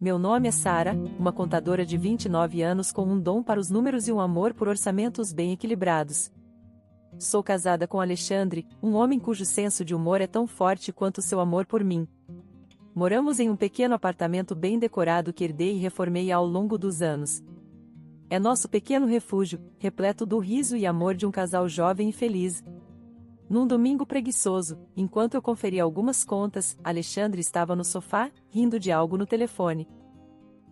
Meu nome é Sara, uma contadora de 29 anos com um dom para os números e um amor por orçamentos bem equilibrados. Sou casada com Alexandre, um homem cujo senso de humor é tão forte quanto seu amor por mim. Moramos em um pequeno apartamento bem decorado que herdei e reformei ao longo dos anos. É nosso pequeno refúgio, repleto do riso e amor de um casal jovem e feliz. Num domingo preguiçoso, enquanto eu conferia algumas contas, Alexandre estava no sofá, rindo de algo no telefone.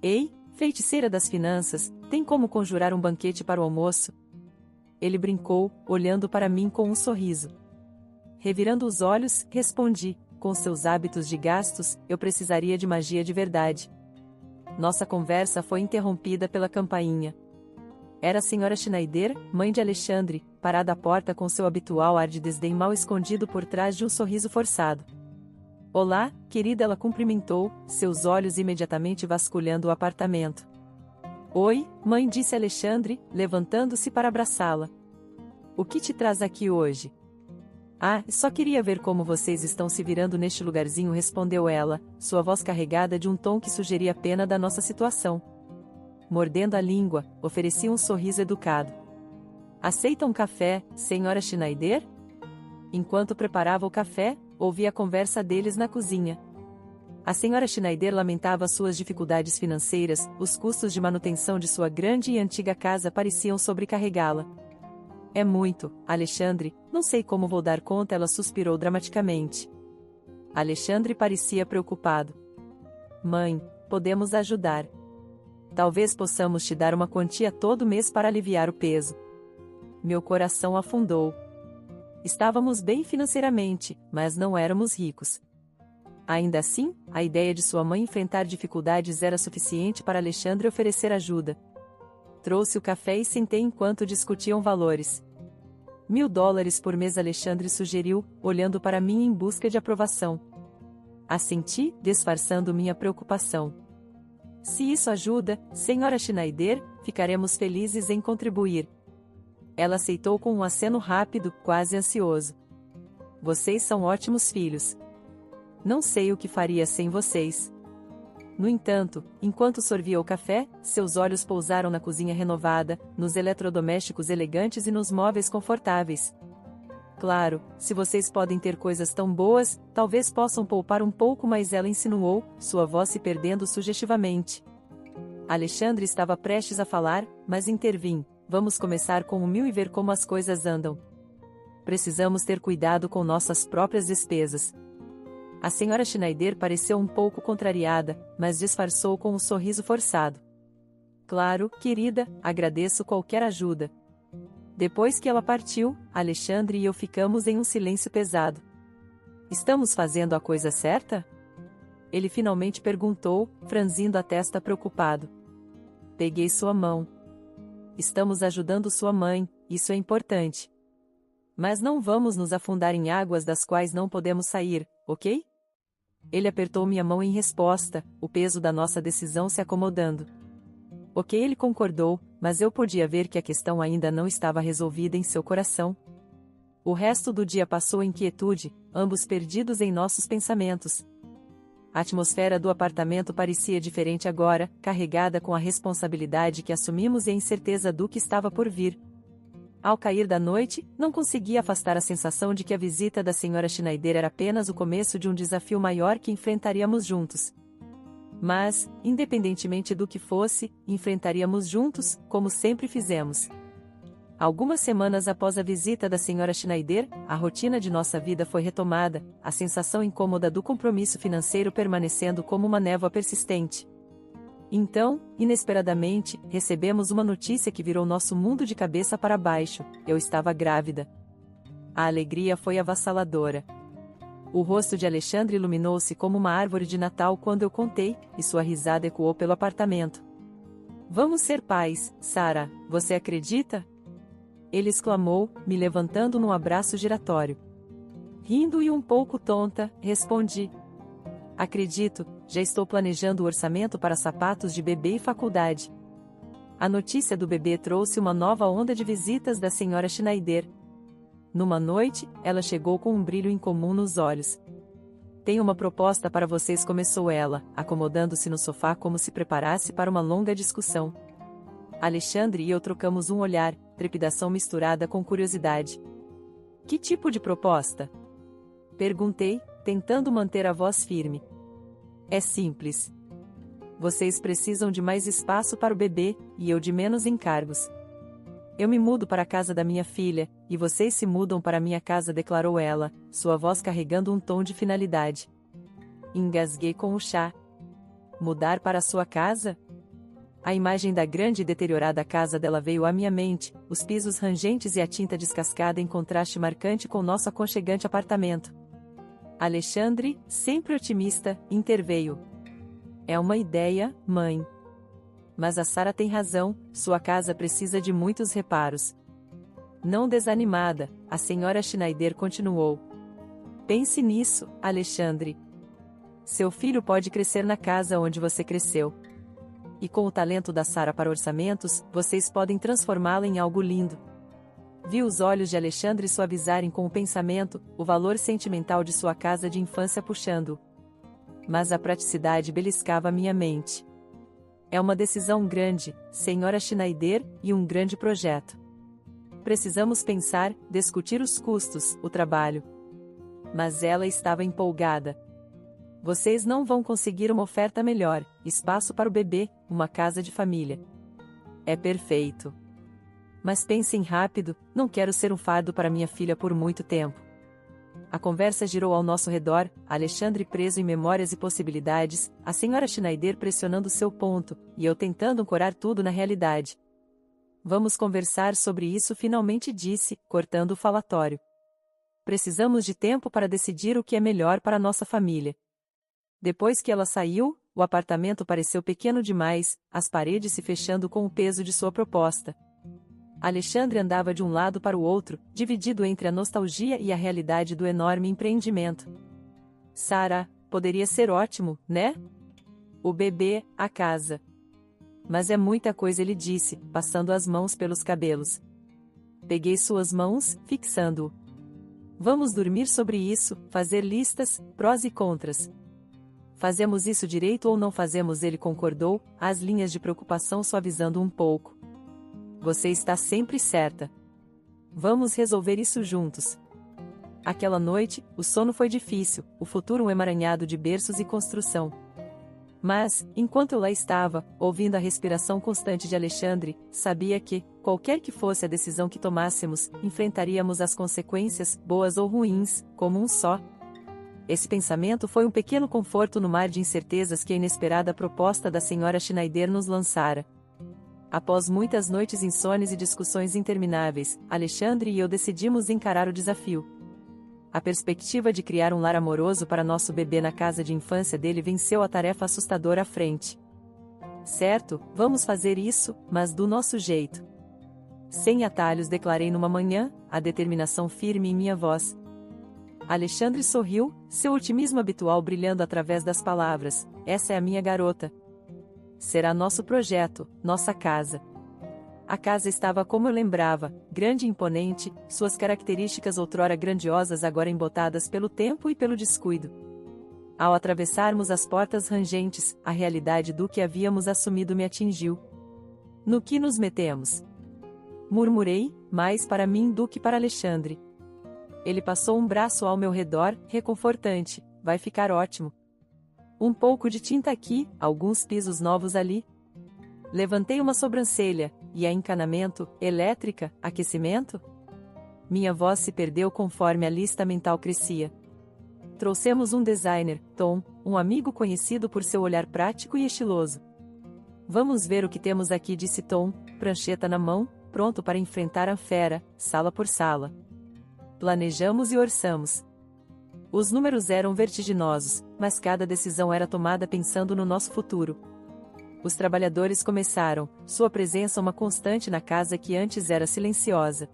Ei, feiticeira das finanças, tem como conjurar um banquete para o almoço? Ele brincou, olhando para mim com um sorriso. Revirando os olhos, respondi, com seus hábitos de gastos, eu precisaria de magia de verdade. Nossa conversa foi interrompida pela campainha. Era a senhora Schneider, mãe de Alexandre, parada à porta com seu habitual ar de desdém mal escondido por trás de um sorriso forçado. Olá, querida, ela cumprimentou, seus olhos imediatamente vasculhando o apartamento. Oi, mãe, disse Alexandre, levantando-se para abraçá-la. O que te traz aqui hoje? Ah, só queria ver como vocês estão se virando neste lugarzinho, respondeu ela, sua voz carregada de um tom que sugeria pena da nossa situação. Mordendo a língua, ofereci um sorriso educado. Aceita um café, senhora Schneider? Enquanto preparava o café, ouvi a conversa deles na cozinha. A senhora Schneider lamentava suas dificuldades financeiras, os custos de manutenção de sua grande e antiga casa pareciam sobrecarregá-la. É muito, Alexandre, não sei como vou dar conta, ela suspirou dramaticamente. Alexandre parecia preocupado. Mãe, podemos ajudar. Talvez possamos te dar uma quantia todo mês para aliviar o peso. Meu coração afundou. Estávamos bem financeiramente, mas não éramos ricos. Ainda assim, a ideia de sua mãe enfrentar dificuldades era suficiente para Alexandre oferecer ajuda. Trouxe o café e sentei enquanto discutiam valores. $1.000 por mês, Alexandre sugeriu, olhando para mim em busca de aprovação. Assenti, disfarçando minha preocupação. Se isso ajuda, senhora Schneider, ficaremos felizes em contribuir. Ela aceitou com um aceno rápido, quase ansioso. Vocês são ótimos filhos. Não sei o que faria sem vocês. No entanto, enquanto sorvia o café, seus olhos pousaram na cozinha renovada, nos eletrodomésticos elegantes e nos móveis confortáveis. Claro, se vocês podem ter coisas tão boas, talvez possam poupar um pouco mais, ela insinuou, sua voz se perdendo sugestivamente. Alexandre estava prestes a falar, mas intervim. Vamos começar com $1.000 e ver como as coisas andam. Precisamos ter cuidado com nossas próprias despesas. A senhora Schneider pareceu um pouco contrariada, mas disfarçou com um sorriso forçado. Claro, querida, agradeço qualquer ajuda. Depois que ela partiu, Alexandre e eu ficamos em um silêncio pesado. Estamos fazendo a coisa certa? Ele finalmente perguntou, franzindo a testa preocupado. Peguei sua mão. Estamos ajudando sua mãe, isso é importante. Mas não vamos nos afundar em águas das quais não podemos sair, ok? Ele apertou minha mão em resposta, o peso da nossa decisão se acomodando. Ok, ele concordou, mas eu podia ver que a questão ainda não estava resolvida em seu coração. O resto do dia passou em quietude, ambos perdidos em nossos pensamentos. A atmosfera do apartamento parecia diferente agora, carregada com a responsabilidade que assumimos e a incerteza do que estava por vir. Ao cair da noite, não conseguia afastar a sensação de que a visita da senhora Schneider era apenas o começo de um desafio maior que enfrentaríamos juntos. Mas, independentemente do que fosse, enfrentaríamos juntos, como sempre fizemos. Algumas semanas após a visita da senhora Schneider, a rotina de nossa vida foi retomada, a sensação incômoda do compromisso financeiro permanecendo como uma névoa persistente. Então, inesperadamente, recebemos uma notícia que virou nosso mundo de cabeça para baixo: eu estava grávida. A alegria foi avassaladora. O rosto de Alexandre iluminou-se como uma árvore de Natal quando eu contei, e sua risada ecoou pelo apartamento. Vamos ser pais, Sara, você acredita? Ele exclamou, me levantando num abraço giratório. Rindo e um pouco tonta, respondi. Acredito, já estou planejando o orçamento para sapatos de bebê e faculdade. A notícia do bebê trouxe uma nova onda de visitas da senhora Schneider. Numa noite, ela chegou com um brilho incomum nos olhos. Tenho uma proposta para vocês, começou ela, acomodando-se no sofá como se preparasse para uma longa discussão. Alexandre e eu trocamos um olhar, trepidação misturada com curiosidade. Que tipo de proposta? Perguntei, tentando manter a voz firme. É simples. Vocês precisam de mais espaço para o bebê, e eu de menos encargos. Eu me mudo para a casa da minha filha, e vocês se mudam para a minha casa, declarou ela, sua voz carregando um tom de finalidade. Engasguei com o chá. Mudar para a sua casa? A imagem da grande e deteriorada casa dela veio à minha mente, os pisos rangentes e a tinta descascada em contraste marcante com nosso aconchegante apartamento. Alexandre, sempre otimista, interveio. É uma ideia, mãe. Mas a Sara tem razão, sua casa precisa de muitos reparos. Não desanimada, a senhora Schneider continuou. Pense nisso, Alexandre. Seu filho pode crescer na casa onde você cresceu. E com o talento da Sara para orçamentos, vocês podem transformá-la em algo lindo. Vi os olhos de Alexandre suavizarem com o pensamento, o valor sentimental de sua casa de infância puxando. Mas a praticidade beliscava minha mente. É uma decisão grande, senhora Schneider, e um grande projeto. Precisamos pensar, discutir os custos, o trabalho. Mas ela estava empolgada. Vocês não vão conseguir uma oferta melhor, espaço para o bebê, uma casa de família. É perfeito. Mas pensem rápido, não quero ser um fardo para minha filha por muito tempo. A conversa girou ao nosso redor, Alexandre preso em memórias e possibilidades, a senhora Schneider pressionando seu ponto, e eu tentando ancorar tudo na realidade. Vamos conversar sobre isso, finalmente disse, cortando o falatório. Precisamos de tempo para decidir o que é melhor para nossa família. Depois que ela saiu, o apartamento pareceu pequeno demais, as paredes se fechando com o peso de sua proposta. Alexandre andava de um lado para o outro, dividido entre a nostalgia e a realidade do enorme empreendimento. Sara, poderia ser ótimo, né? O bebê, a casa. Mas é muita coisa, ele disse, passando as mãos pelos cabelos. Peguei suas mãos, fixando-o. Vamos dormir sobre isso, fazer listas, prós e contras. Fazemos isso direito ou não fazemos? Ele concordou, as linhas de preocupação suavizando um pouco. Você está sempre certa. Vamos resolver isso juntos. Aquela noite, o sono foi difícil, o futuro um emaranhado de berços e construção. Mas, enquanto eu lá estava, ouvindo a respiração constante de Alexandre, sabia que, qualquer que fosse a decisão que tomássemos, enfrentaríamos as consequências, boas ou ruins, como um só. Esse pensamento foi um pequeno conforto no mar de incertezas que a inesperada proposta da senhora Schneider nos lançara. Após muitas noites insones e discussões intermináveis, Alexandre e eu decidimos encarar o desafio. A perspectiva de criar um lar amoroso para nosso bebê na casa de infância dele venceu a tarefa assustadora à frente. Certo, vamos fazer isso, mas do nosso jeito. Sem atalhos, declarei numa manhã, a determinação firme em minha voz. Alexandre sorriu, seu otimismo habitual brilhando através das palavras. Essa é a minha garota. Será nosso projeto, nossa casa. A casa estava como eu lembrava, grande e imponente, suas características outrora grandiosas agora embotadas pelo tempo e pelo descuido. Ao atravessarmos as portas rangentes, a realidade do que havíamos assumido me atingiu. No que nos metemos? Murmurei, mais para mim do que para Alexandre. Ele passou um braço ao meu redor, reconfortante. Vai ficar ótimo. Um pouco de tinta aqui, alguns pisos novos ali. Levantei uma sobrancelha, e a encanamento, elétrica, aquecimento? Minha voz se perdeu conforme a lista mental crescia. Trouxemos um designer, Tom, um amigo conhecido por seu olhar prático e estiloso. Vamos ver o que temos aqui, disse Tom, prancheta na mão, pronto para enfrentar a fera, sala por sala. Planejamos e orçamos. Os números eram vertiginosos, mas cada decisão era tomada pensando no nosso futuro. Os trabalhadores começaram, sua presença uma constante na casa que antes era silenciosa.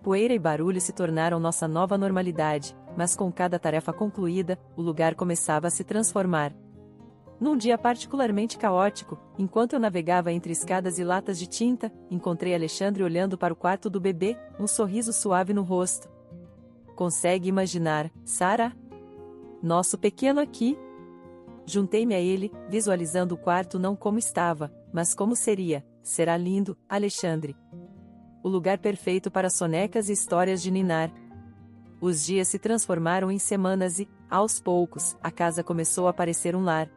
Poeira e barulho se tornaram nossa nova normalidade, mas com cada tarefa concluída, o lugar começava a se transformar. Num dia particularmente caótico, enquanto eu navegava entre escadas e latas de tinta, encontrei Alexandre olhando para o quarto do bebê, um sorriso suave no rosto. Consegue imaginar, Sara? Nosso pequeno aqui? Juntei-me a ele, visualizando o quarto não como estava, mas como seria. Será lindo, Alexandre. O lugar perfeito para sonecas e histórias de ninar. Os dias se transformaram em semanas e, aos poucos, a casa começou a parecer um lar.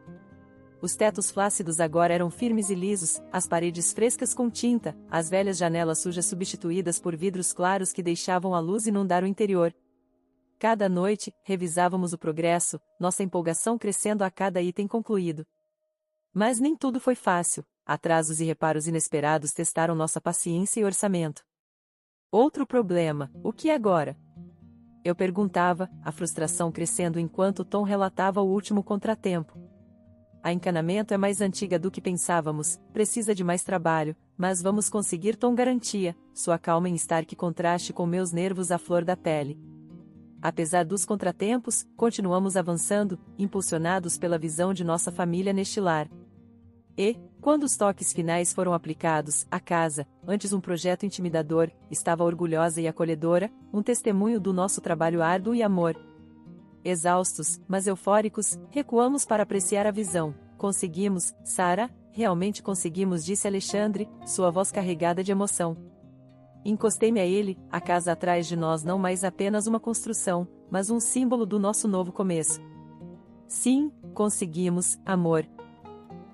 Os tetos flácidos agora eram firmes e lisos, as paredes frescas com tinta, as velhas janelas sujas substituídas por vidros claros que deixavam a luz inundar o interior. Cada noite, revisávamos o progresso, nossa empolgação crescendo a cada item concluído. Mas nem tudo foi fácil, atrasos e reparos inesperados testaram nossa paciência e orçamento. Outro problema, o que agora? Eu perguntava, a frustração crescendo enquanto Tom relatava o último contratempo. A encanamento é mais antiga do que pensávamos, precisa de mais trabalho, mas vamos conseguir, Tom garantia, sua calma em stark contraste com meus nervos à flor da pele. Apesar dos contratempos, continuamos avançando, impulsionados pela visão de nossa família neste lar. E, quando os toques finais foram aplicados, a casa, antes um projeto intimidador, estava orgulhosa e acolhedora, um testemunho do nosso trabalho árduo e amor. Exaustos, mas eufóricos, recuamos para apreciar a visão. Conseguimos, Sarah, realmente conseguimos, disse Alexandre, sua voz carregada de emoção. Encostei-me a ele, a casa atrás de nós não mais apenas uma construção, mas um símbolo do nosso novo começo. Sim, conseguimos, amor.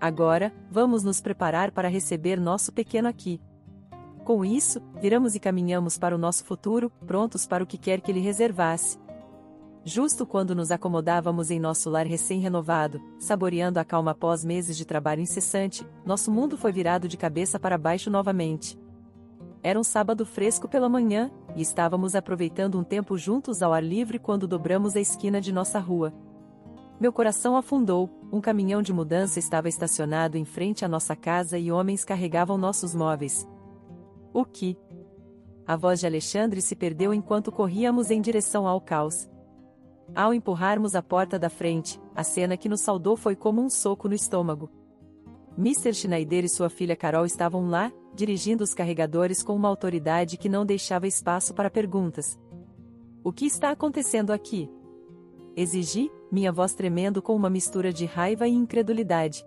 Agora, vamos nos preparar para receber nosso pequeno aqui. Com isso, viramos e caminhamos para o nosso futuro, prontos para o que quer que ele reservasse. Justo quando nos acomodávamos em nosso lar recém-renovado, saboreando a calma após meses de trabalho incessante, nosso mundo foi virado de cabeça para baixo novamente. Era um sábado fresco pela manhã, e estávamos aproveitando um tempo juntos ao ar livre quando dobramos a esquina de nossa rua. Meu coração afundou, um caminhão de mudança estava estacionado em frente à nossa casa e homens carregavam nossos móveis. O que? A voz de Alexandre se perdeu enquanto corríamos em direção ao caos. Ao empurrarmos a porta da frente, a cena que nos saudou foi como um soco no estômago. Mr. Schneider e sua filha Carol estavam lá, dirigindo os carregadores com uma autoridade que não deixava espaço para perguntas. O que está acontecendo aqui? Exigi, minha voz tremendo com uma mistura de raiva e incredulidade.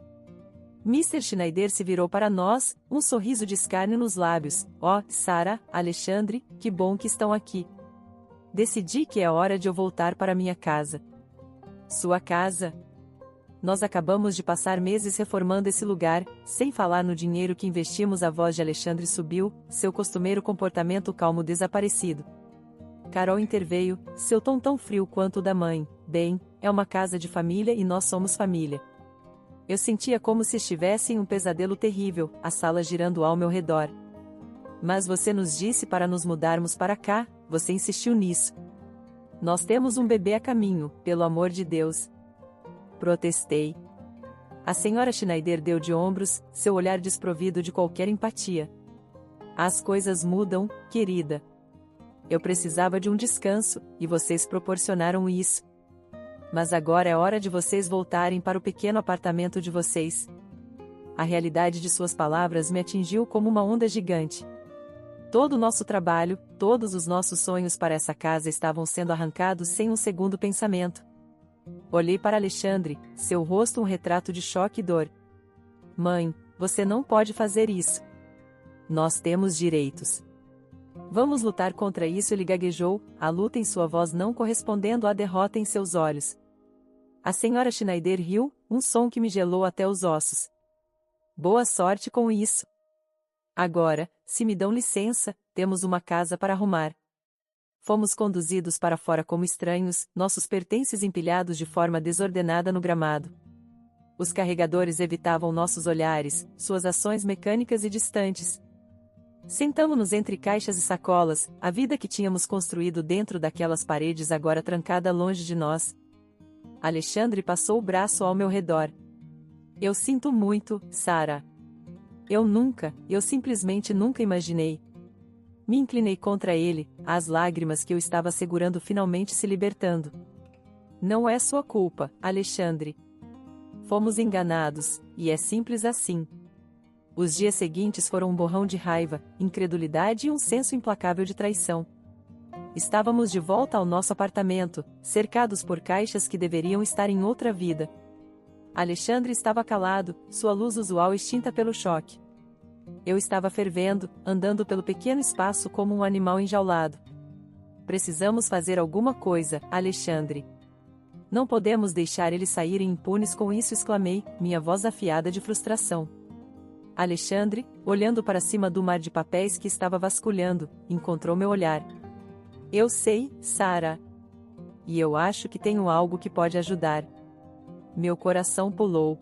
Mr. Schneider se virou para nós, um sorriso de escárnio nos lábios. Oh, Sarah, Alexandre, que bom que estão aqui. Decidi que é hora de eu voltar para minha casa. Sua casa? Nós acabamos de passar meses reformando esse lugar, sem falar no dinheiro que investimos. A voz de Alexandre subiu, seu costumeiro comportamento calmo desaparecido. Carol interveio, seu tom tão frio quanto o da mãe. Bem, é uma casa de família e nós somos família. Eu sentia como se estivesse em um pesadelo terrível, a sala girando ao meu redor. Mas você nos disse para nos mudarmos para cá, você insistiu nisso. Nós temos um bebê a caminho, pelo amor de Deus. Protestei. A senhora Schneider deu de ombros, seu olhar desprovido de qualquer empatia. As coisas mudam, querida. Eu precisava de um descanso, e vocês proporcionaram isso. Mas agora é hora de vocês voltarem para o pequeno apartamento de vocês. A realidade de suas palavras me atingiu como uma onda gigante. Todo o nosso trabalho, todos os nossos sonhos para essa casa estavam sendo arrancados sem um segundo pensamento. Olhei para Alexandre, seu rosto um retrato de choque e dor. Mãe, você não pode fazer isso. Nós temos direitos. Vamos lutar contra isso, ele gaguejou, a luta em sua voz não correspondendo à derrota em seus olhos. A senhora Schneider riu, um som que me gelou até os ossos. Boa sorte com isso. Agora, se me dão licença, temos uma casa para arrumar. Fomos conduzidos para fora como estranhos, nossos pertences empilhados de forma desordenada no gramado. Os carregadores evitavam nossos olhares, suas ações mecânicas e distantes. Sentamo-nos entre caixas e sacolas, a vida que tínhamos construído dentro daquelas paredes agora trancada longe de nós. Alexandre passou o braço ao meu redor. Eu sinto muito, Sarah. Eu simplesmente nunca imaginei. Me inclinei contra ele, as lágrimas que eu estava segurando finalmente se libertando. Não é sua culpa, Alexandre. Fomos enganados, e é simples assim. Os dias seguintes foram um borrão de raiva, incredulidade e um senso implacável de traição. Estávamos de volta ao nosso apartamento, cercados por caixas que deveriam estar em outra vida. Alexandre estava calado, sua luz usual extinta pelo choque. Eu estava fervendo, andando pelo pequeno espaço como um animal enjaulado. Precisamos fazer alguma coisa, Alexandre. Não podemos deixar eles saírem impunes com isso, exclamei, minha voz afiada de frustração. Alexandre, olhando para cima do mar de papéis que estava vasculhando, encontrou meu olhar. Eu sei, Sarah. E eu acho que tenho algo que pode ajudar. Meu coração pulou.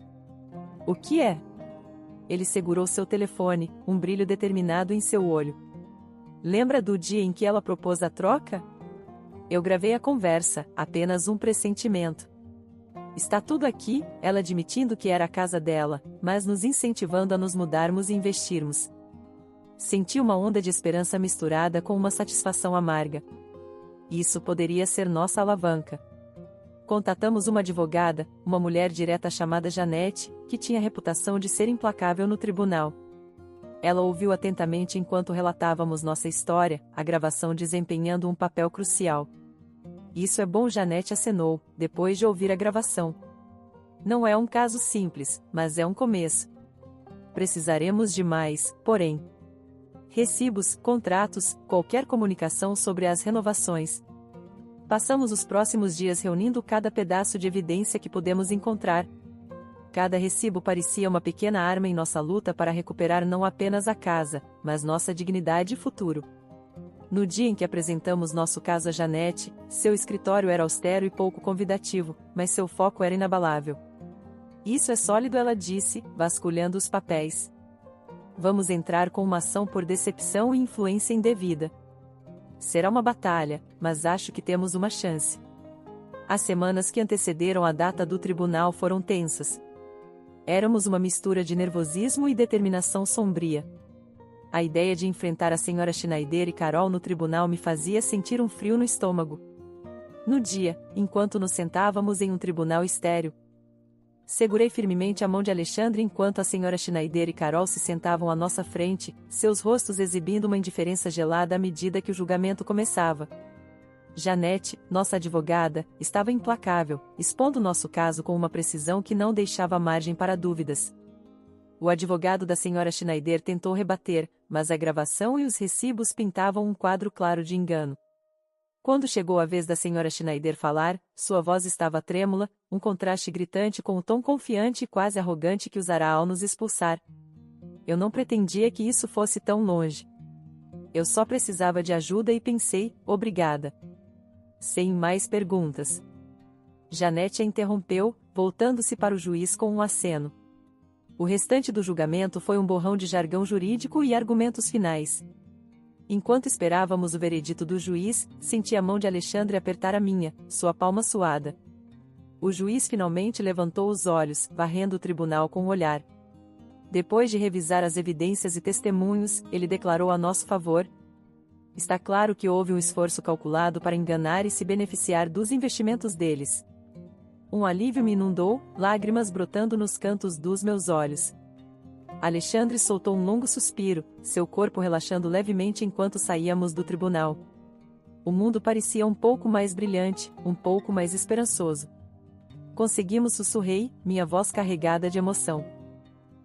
O que é? Ele segurou seu telefone, um brilho determinado em seu olho. Lembra do dia em que ela propôs a troca? Eu gravei a conversa, apenas um pressentimento. Está tudo aqui, ela admitindo que era a casa dela, mas nos incentivando a nos mudarmos e investirmos. Senti uma onda de esperança misturada com uma satisfação amarga. Isso poderia ser nossa alavanca. Contatamos uma advogada, uma mulher direta chamada Janete, que tinha a reputação de ser implacável no tribunal. Ela ouviu atentamente enquanto relatávamos nossa história, a gravação desempenhando um papel crucial. Isso é bom, Janete acenou, depois de ouvir a gravação. Não é um caso simples, mas é um começo. Precisaremos de mais, porém. Recibos, contratos, qualquer comunicação sobre as renovações. Passamos os próximos dias reunindo cada pedaço de evidência que pudemos encontrar. Cada recibo parecia uma pequena arma em nossa luta para recuperar não apenas a casa, mas nossa dignidade e futuro. No dia em que apresentamos nosso caso a Janete, seu escritório era austero e pouco convidativo, mas seu foco era inabalável. Isso é sólido, ela disse, vasculhando os papéis. Vamos entrar com uma ação por decepção e influência indevida. Será uma batalha, mas acho que temos uma chance. As semanas que antecederam a data do tribunal foram tensas. Éramos uma mistura de nervosismo e determinação sombria. A ideia de enfrentar a senhora Schneider e Carol no tribunal me fazia sentir um frio no estômago. No dia, enquanto nos sentávamos em um tribunal estéril, segurei firmemente a mão de Alexandre enquanto a senhora Schneider e Carol se sentavam à nossa frente, seus rostos exibindo uma indiferença gelada à medida que o julgamento começava. Janete, nossa advogada, estava implacável, expondo nosso caso com uma precisão que não deixava margem para dúvidas. O advogado da senhora Schneider tentou rebater, mas a gravação e os recibos pintavam um quadro claro de engano. Quando chegou a vez da senhora Schneider falar, sua voz estava trêmula, um contraste gritante com o tom confiante e quase arrogante que usará ao nos expulsar. Eu não pretendia que isso fosse tão longe. Eu só precisava de ajuda e pensei, obrigada. Sem mais perguntas. Janete a interrompeu, voltando-se para o juiz com um aceno. O restante do julgamento foi um borrão de jargão jurídico e argumentos finais. Enquanto esperávamos o veredito do juiz, senti a mão de Alexandre apertar a minha, sua palma suada. O juiz finalmente levantou os olhos, varrendo o tribunal com o olhar. Depois de revisar as evidências e testemunhos, ele declarou a nosso favor: está claro que houve um esforço calculado para enganar e se beneficiar dos investimentos deles. Um alívio me inundou, lágrimas brotando nos cantos dos meus olhos. Alexandre soltou um longo suspiro, seu corpo relaxando levemente enquanto saíamos do tribunal. O mundo parecia um pouco mais brilhante, um pouco mais esperançoso. Conseguimos, sussurrei, minha voz carregada de emoção.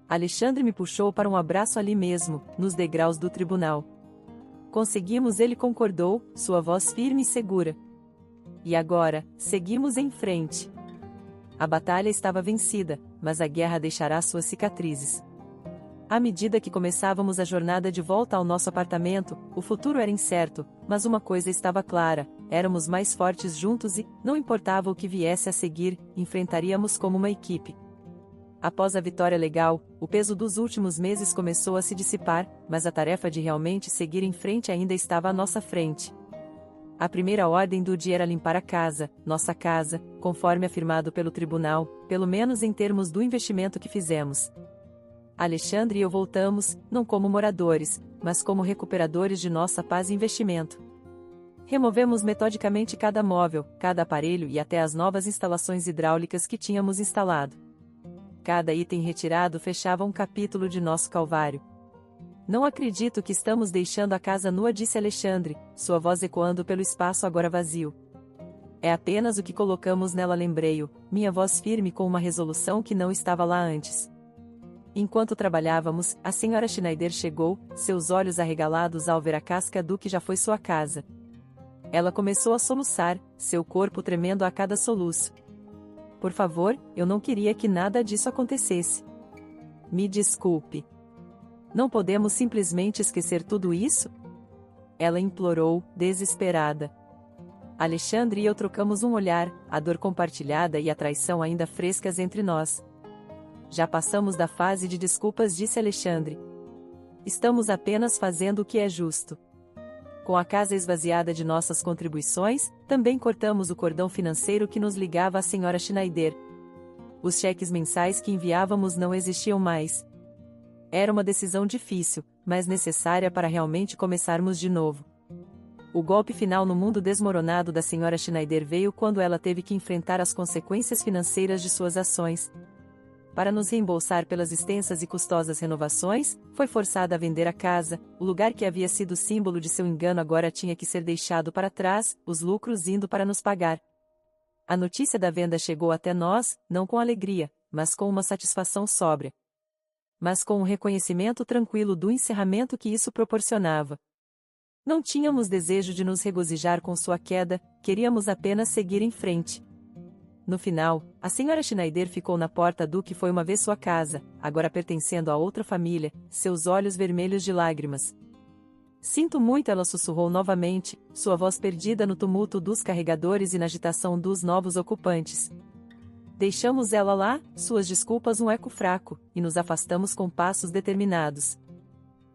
Alexandre me puxou para um abraço ali mesmo, nos degraus do tribunal. Conseguimos, ele concordou, sua voz firme e segura. E agora, seguimos em frente. A batalha estava vencida, mas a guerra deixará suas cicatrizes. À medida que começávamos a jornada de volta ao nosso apartamento, o futuro era incerto, mas uma coisa estava clara: éramos mais fortes juntos e, não importava o que viesse a seguir, enfrentaríamos como uma equipe. Após a vitória legal, o peso dos últimos meses começou a se dissipar, mas a tarefa de realmente seguir em frente ainda estava à nossa frente. A primeira ordem do dia era limpar a casa, nossa casa, conforme afirmado pelo tribunal, pelo menos em termos do investimento que fizemos. Alexandre e eu voltamos, não como moradores, mas como recuperadores de nossa paz e investimento. Removemos metodicamente cada móvel, cada aparelho e até as novas instalações hidráulicas que tínhamos instalado. Cada item retirado fechava um capítulo de nosso calvário. Não acredito que estamos deixando a casa nua, disse Alexandre, sua voz ecoando pelo espaço agora vazio. É apenas o que colocamos nela, lembrei-o, minha voz firme com uma resolução que não estava lá antes. Enquanto trabalhávamos, a senhora Schneider chegou, seus olhos arregalados ao ver a casca do que já foi sua casa. Ela começou a soluçar, seu corpo tremendo a cada soluço. Por favor, eu não queria que nada disso acontecesse. Me desculpe. Não podemos simplesmente esquecer tudo isso? Ela implorou, desesperada. Alexandre e eu trocamos um olhar, a dor compartilhada e a traição ainda frescas entre nós. Já passamos da fase de desculpas, disse Alexandre. Estamos apenas fazendo o que é justo. Com a casa esvaziada de nossas contribuições, também cortamos o cordão financeiro que nos ligava à senhora Schneider. Os cheques mensais que enviávamos não existiam mais. Era uma decisão difícil, mas necessária para realmente começarmos de novo. O golpe final no mundo desmoronado da senhora Schneider veio quando ela teve que enfrentar as consequências financeiras de suas ações. Para nos reembolsar pelas extensas e custosas renovações, foi forçada a vender a casa, o lugar que havia sido símbolo de seu engano agora tinha que ser deixado para trás, os lucros indo para nos pagar. A notícia da venda chegou até nós, não com alegria, mas com uma satisfação sóbria. Mas com um reconhecimento tranquilo do encerramento que isso proporcionava. Não tínhamos desejo de nos regozijar com sua queda, queríamos apenas seguir em frente. No final, a senhora Schneider ficou na porta do que foi uma vez sua casa, agora pertencendo a outra família, seus olhos vermelhos de lágrimas. Sinto muito, ela sussurrou novamente, sua voz perdida no tumulto dos carregadores e na agitação dos novos ocupantes. Deixamos ela lá, suas desculpas um eco fraco, e nos afastamos com passos determinados.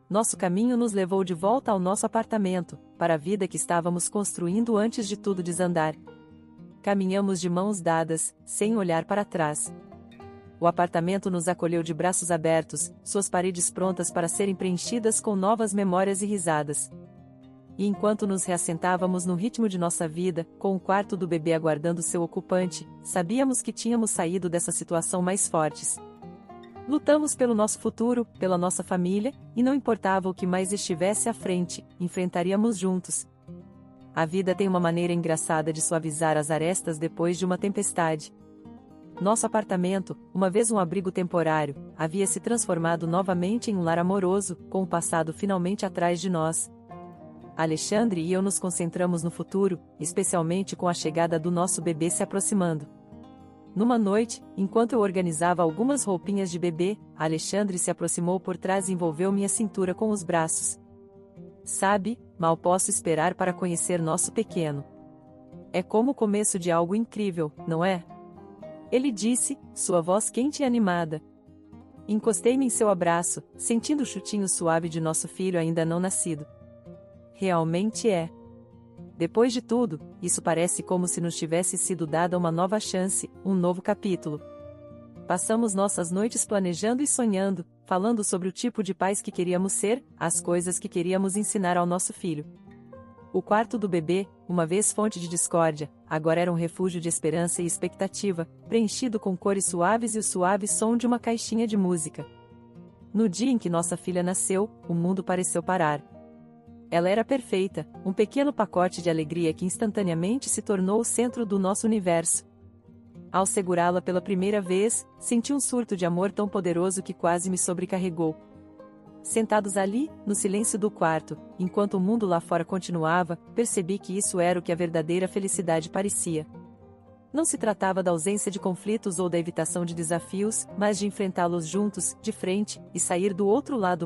Nosso caminho nos levou de volta ao nosso apartamento, para a vida que estávamos construindo antes de tudo desandar. Caminhamos de mãos dadas, sem olhar para trás. O apartamento nos acolheu de braços abertos, suas paredes prontas para serem preenchidas com novas memórias e risadas. E enquanto nos reassentávamos no ritmo de nossa vida, com o quarto do bebê aguardando seu ocupante, sabíamos que tínhamos saído dessa situação mais fortes. Lutamos pelo nosso futuro, pela nossa família, e não importava o que mais estivesse à frente, enfrentaríamos juntos. A vida tem uma maneira engraçada de suavizar as arestas depois de uma tempestade. Nosso apartamento, uma vez um abrigo temporário, havia se transformado novamente em um lar amoroso, com o passado finalmente atrás de nós. Alexandre e eu nos concentramos no futuro, especialmente com a chegada do nosso bebê se aproximando. Numa noite, enquanto eu organizava algumas roupinhas de bebê, Alexandre se aproximou por trás e envolveu minha cintura com os braços. Sabe, mal posso esperar para conhecer nosso pequeno. É como o começo de algo incrível, não é? Ele disse, sua voz quente e animada. Encostei-me em seu abraço, sentindo o chutinho suave de nosso filho ainda não nascido. Realmente é. Depois de tudo, isso parece como se nos tivesse sido dada uma nova chance, um novo capítulo. Passamos nossas noites planejando e sonhando, falando sobre o tipo de pais que queríamos ser, as coisas que queríamos ensinar ao nosso filho. O quarto do bebê, uma vez fonte de discórdia, agora era um refúgio de esperança e expectativa, preenchido com cores suaves e o suave som de uma caixinha de música. No dia em que nossa filha nasceu, o mundo pareceu parar. Ela era perfeita, um pequeno pacote de alegria que instantaneamente se tornou o centro do nosso universo. Ao segurá-la pela primeira vez, senti um surto de amor tão poderoso que quase me sobrecarregou. Sentados ali, no silêncio do quarto, enquanto o mundo lá fora continuava, percebi que isso era o que a verdadeira felicidade parecia. Não se tratava da ausência de conflitos ou da evitação de desafios, mas de enfrentá-los juntos, de frente, e sair do outro lado